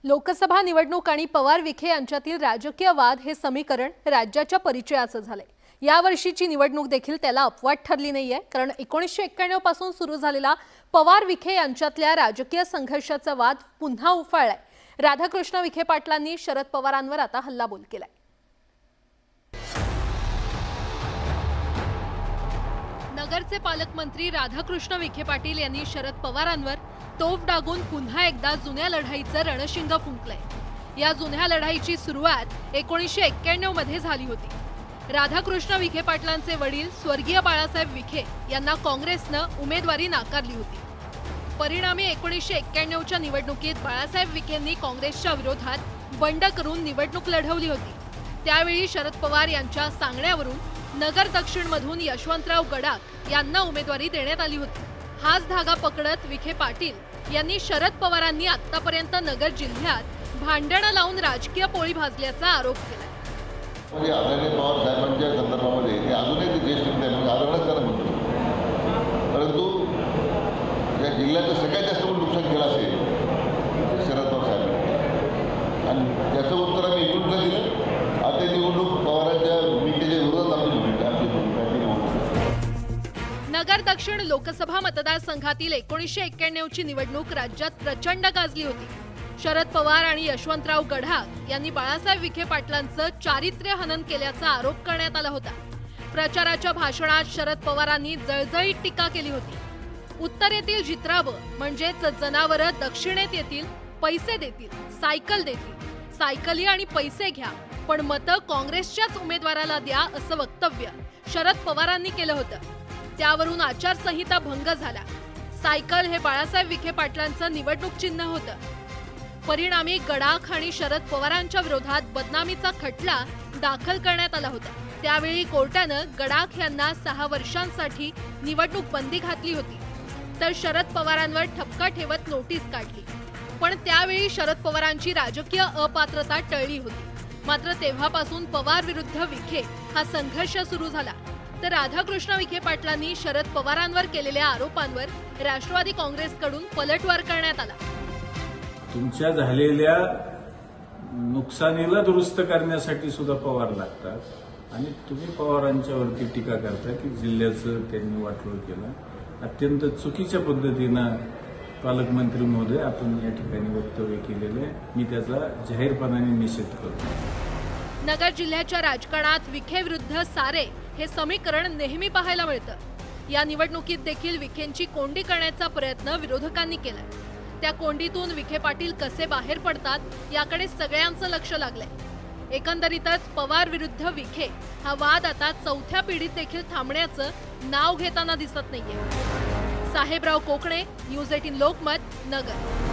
लोकसभा निवडणूक आणि पवार विखे यांच्यातील राजकीय वाद हे समीकरण राज्याच्या परिचयाचं झालंय। या वर्षीची निवडणूक देखील त्याला अपवाद ठरली नाहीये, कारण 1991 पासून सुरू झालेला पवार विखे यांच्यातल्या राजकीय संघर्षाचा वाद पुन्हा उफाळलाय। राधाकृष्ण विखे पाटलांनी शरद पवारांवर आता हल्लाबोल केलाय। नगरचे पालकमंत्री राधाकृष्ण विखे पाटील यांनी शरद पवारांवर तोफ डागून पुन्हा एकदा जुन्या लढाईचं रणशिंग फुंकलंय। या जुन्या लढाईची सुरुवात 1991 मध्ये झाली होती। राधाकृष्ण विखे पाटलांचे वडील स्वर्गीय बाळासाहेब विखे यांना काँग्रेसनं उमेदवारी नाकारली होती। परिणामी 1991 च्या निवडणुकीत बाळासाहेब विखेंनी काँग्रेसच्या विरोधात बंड करून निवडणूक लढवली होती। त्यावेळी शरद पवार यांच्या सांगण्यावरून नगर दक्षिणमधून यशवंतराव गडाख यांना उमेदवारी देण्यात आली होती। हाच धागा पकडत विखे पाटील यांनी शरद पवारांनी आतापर्यंत नगर जिल्ह्यात भांडणं लावून राजकीय पोळी भाजल्याचा आरोप केला। म्हणजे आदरणीय पवार साहेबांच्या संदर्भामध्ये हे अजूनही ज्येष्ठ नेते म्हणजे आदरणच करा म्हणतो, परंतु या जिल्ह्याचं सगळ्यात जास्त नुकसान केलं असेल शरद पवार साहेबांनी, आणि त्याचं उत्तर आम्ही एकूण दिलं। आता निवडणूक पवारांच्या भूमिकेच्या विरोधात आमची भूमिका नगर दक्षिण लोकसभा मतदारसंघातील 1991 ची निवडणूक राज्यात प्रचंड गाजली होती। शरद पवार आणि यशवंतराव गडाख यांनी बाळासाहेब विखे पाटलांचं चारित्र्य हनन केल्याचा आरोप करण्यात आला होता। प्रचाराच्या भाषणात शरद पवारांनी जळजळीत टीका केली होती। उत्तरेतील जित्रावं म्हणजेच जनावरं दक्षिणेत येतील, पैसे देतील, सायकल देतील, सायकली आणि पैसे घ्या, पण मतं काँग्रेसच्याच उमेदवाराला द्या असं वक्तव्य शरद पवारांनी केलं होतं। त्यावरून आचारसंहिता भंग झाला। सायकल हे बाळासाहेब विखे पाटलांचं निवडणूक चिन्ह होतं। परिणामी गडाख आणि शरद पवारांच्या विरोधात बदनामीचा खटला दाखल करण्यात आला होता। त्यावेळी कोर्टानं गडाख यांना 6 वर्षांसाठी निवडणूक बंदी घातली होती, तर शरद पवारांवर ठपका ठेवत नोटीस काढली। पण त्यावेळी शरद पवारांची राजकीय अपात्रता टळली होती। मात्र तेव्हापासून पवार विरुद्ध विखे हा संघर्ष सुरू झाला। तर राधाकृष्ण विखे पाटलांनी शरद पवारांवर केलेल्या आरोपांवर राष्ट्रवादी काँग्रेसकडून पलटवार करण्यात आला। तुमच्या झालेल्या नुकसानीला दुरुस्त करण्यासाठी सुद्धा पवार लागतात, आणि तुम्ही पवारांच्यावरती टीका करता की जिल्ह्याचं त्यांनी वाटोळ केलं। अत्यंत चुकीच्या पद्धतीनं पालकमंत्री महोदय आपण या ठिकाणी वक्तव्य केलेले, मी त्याचा जाहीरपणाने निषेध करतो। नगर जिल्ह्याच्या राजकारणात विखे विरुद्ध सारे हे समीकरण नेहमी पाहायला मिळतं। या निवडणुकीत देखील विखेंची कोंडी करण्याचा प्रयत्न विरोधकांनी केला। त्या कोंडीतून विखे पाटील कसे बाहेर पडतात याकडे सगळ्यांचं लक्ष लागलंय। एकंदरीतच पवार विरुद्ध विखे हा वाद आता 4थ्या पिढीत देखील थांबण्याचं नाव घेताना दिसत नाहीये। साहेबराव कोकणे, न्यूज 18 लोकमत, नगर।